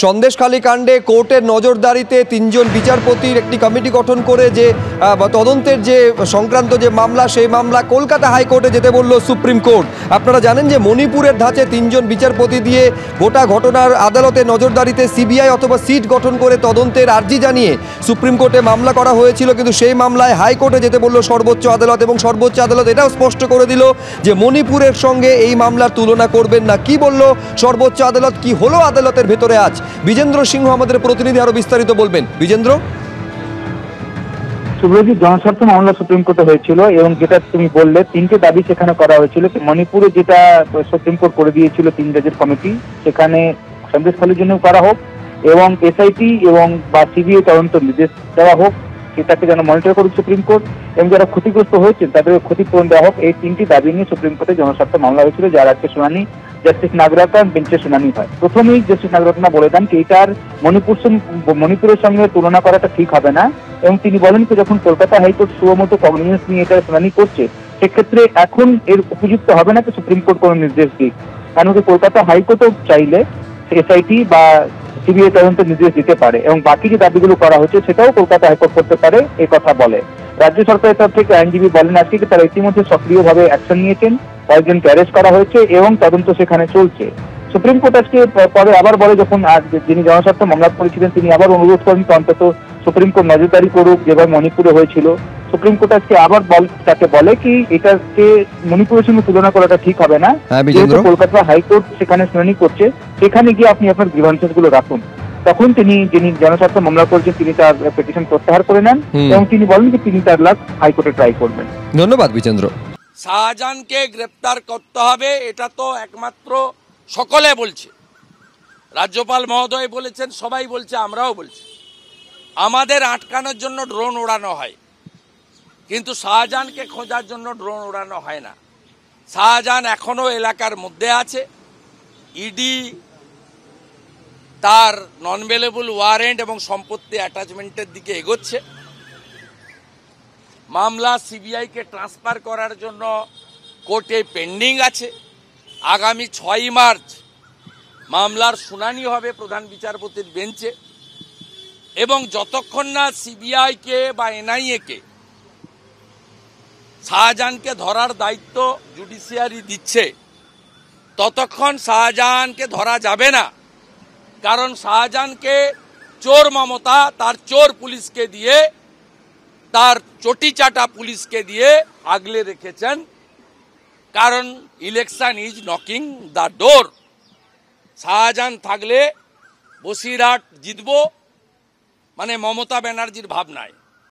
সন্দেশখালী কাণ্ডে কোর্টের নজরদারিতে ৩ জন বিচারপতির একটি কমিটি গঠন করে যে তদন্তের যে সংক্রান্ত যে মামলা, সেই মামলা কলকাতা হাইকোর্টে যেতে বলল সুপ্রিম কোর্ট। আপনারা জানেন যে মণিপুরের ধাঁচে ৩ জন বিচারপতি দিয়ে গোটা ঘটনার আদালতে নজরদারিতে সিবিআই অথবা সিট গঠন করে তদন্তের আর্জি জানিয়ে সুপ্রিম কোর্টে মামলা করা হয়েছিল, কিন্তু সেই মামলায় হাইকোর্টে যেতে বলল সর্বোচ্চ আদালত, এবং সর্বোচ্চ আদালত এটাও স্পষ্ট করে দিল যে মণিপুরের সঙ্গে এই মামলার তুলনা করবেন না। কি বলল সর্বোচ্চ আদালত, কি হলো আদালতের ভেতরে আজ, বিজেন্দ্র সিংহ আমাদের প্রতিনিধি আরো বিস্তারিত বলবেন। বিজেন্দ্র। সুব্রজিৎ, জনস্বার্থ মামলা সুপ্রিম কোর্টে হয়েছিল এবং যেটা তুমি বললে 3টে দাবি সেখানে করা হয়েছিল। মণিপুরে যেটা সুপ্রিম কোর্ট করে দিয়েছিল 3 জাজের কমিটি, সেখানে সন্দেশখালীর জন্য করা হোক এবং এসআইটি এবং বা সিবিআই তদন্ত নির্দেশ দেওয়া হোক, সেটাকে যেন মনিটর করুক সুপ্রিম কোর্ট, এবং যারা ক্ষতিগ্রস্ত হয়েছেন তাদের ক্ষতিপূরণ দেওয়া হোক। এই 3টি দাবি নিয়ে সুপ্রিম কোর্টে জনস্বার্থ মামলা হয়েছিল, যার আজকে শুনানি জাস্টিস নাগরত্ন বেঞ্চে শুনানি হয়। প্রথমেই জাস্টিস নাগরত্ন বলে দেন কি এটার মণিপুরের সঙ্গে তুলনা করাটা ঠিক হবে না, এবং তিনি বলেন কি যখন কলকাতা হাইকোর্ট সুমতো কগনিজেন্স নিয়ে এটা শুনানি করছে, সেক্ষেত্রে এখন এর উপযুক্ত হবে না কি সুপ্রিম কোর্ট কোনো নির্দেশ দিক, কারণ কলকাতা হাইকোর্টও চাইলে এসআইটি বা সিবিআই তদন্তের নির্দেশ দিতে পারে, এবং বাকি যে দাবিগুলো করা হচ্ছে সেটাও কলকাতা হাইকোর্ট করতে পারে, এই কথা বলে। রাজ্য সরকারের তরফ থেকে আইনজীবী বলেন আজকে তারা ইতিমধ্যে সক্রিয়ভাবে অ্যাকশন নিয়েছেন, কয়েকজনকে অ্যারেস্ট করা হয়েছে এবং তদন্ত সেখানে চলছে। সুপ্রিম কোর্ট আজকে পরে আবার বলে, যখন যিনি জনস্বার্থ মামলা করেছিলেন তিনি আবার অনুরোধ করেন অন্তত সুপ্রিম কোর্ট নজরদারি করুক যেভাবে মণিপুরে হয়েছিল। সুপ্রিম কোর্ট আজকে আবার তাকে বলে কি এটাকে মণিপুরের সঙ্গে তুলনা করাটা ঠিক হবে না, যেহেতু কলকাতা হাইকোর্ট সেখানে শুনানি করছে, সেখানে গিয়ে আপনি আপনার গ্রিভান্সেস গুলো রাখুন। তখন যিনি জনস্বার্থ মামলা করেছেন তিনি তার পিটিশন প্রত্যাহার করে নেন এবং তিনি বলেন যে তিনি তার লাভ হাইকোর্টে ট্রাই করবেন। ধন্যবাদ বিজেন্দ্র। শাহজাহানকে গ্রেপ্তার করতে হবে, এটা তো একমাত্র সকলে বলছে, রাজ্যপাল মহোদয় বলেছেন, সবাই বলছে, আমরাও বলছি। আমাদের আটকানোর জন্য ড্রোন ওড়ানো হয়, কিন্তু শাহজাহানকে খোঁজার জন্য ড্রোন ওড়ানো হয় না। শাহজাহান এখনো এলাকার মধ্যে আছে, ইডি তার নন বেলেবল ওয়ারেন্ট এবং সম্পত্তি অ্যাটাচমেন্টের দিকে এগোচ্ছে। মামলা সিবিআইকে ট্রান্সফার করার জন্য কোর্টে পেন্ডিং আছে। আগামী 6 মার্চ মামলার শুনানি হবে প্রধান বিচারপতির বেঞ্চে, এবং যতক্ষণ না সিবিআইকে বা এনআইএকে শাহজাহানকে ধরার দায়িত্ব জুডিশিয়ারি দিচ্ছে, ততক্ষণ শাহজাহানকে ধরা যাবে না। কারণ শাহজাহানকে চোর মমতা তার চোর পুলিশকে দিয়ে, তার চটিচাটা পুলিশকে দিয়ে আগলে রেখেছেন, কারণ election is knocking the door. Shahjahan থাকলে বসিরহাট জিতব মানে মমতা ব্যানার্জির ভাবনায়।